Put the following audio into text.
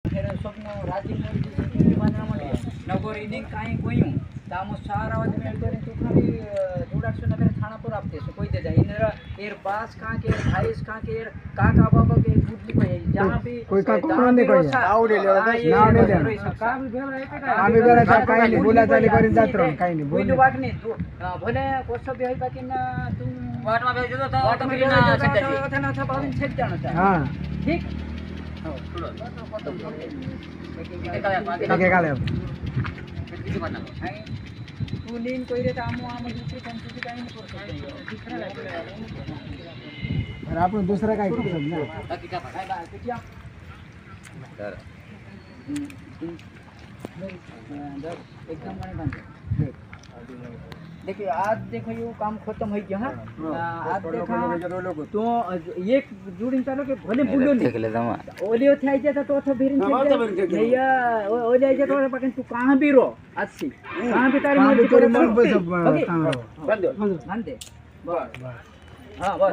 हेरा स्वप्न राजी मोदी मानरामध्ये नगोर इनिंग काही कोयू तामो सारा आवाज में करे तू खाली जोड़ाक्षो नगर थाना पर आपते सो कोई दे जाए इनरा एर बास का के भाईस का के काका बाबा के बुद्धि पे जहां भी कोई का कोण नहीं कोई नाव ले ले नाव ले ले काम भी बेरा का काही नहीं बोला चाली करी जात रहो काही नहीं बोल वाट नहीं तू भले कोसो भी है बाकी ना तुम वाट में भेजो तो वाट में ना सकता ना था बाविन छेद जाना था हां ठीक हो के काले किती बना तू लीन कोई रे आमो आमो दूसरी कंपनी काही नहीं कर सकते और आपण दूसरा काय करू शकत ना बाकी क्या काय बात किया सर एकदम मने बांध देखिए आज देखो ये काम खत्म हो गया हां आज देखो तो एक जुड़िन चालो के भले बोलो नहीं ओलियो थाई जाता तो तो भेरिन भैया ओलियो जाता तो पकन तू कहां भी रो आज से कहां भी तारी मर्जी करे मन पे सब बंद दे बस हां बस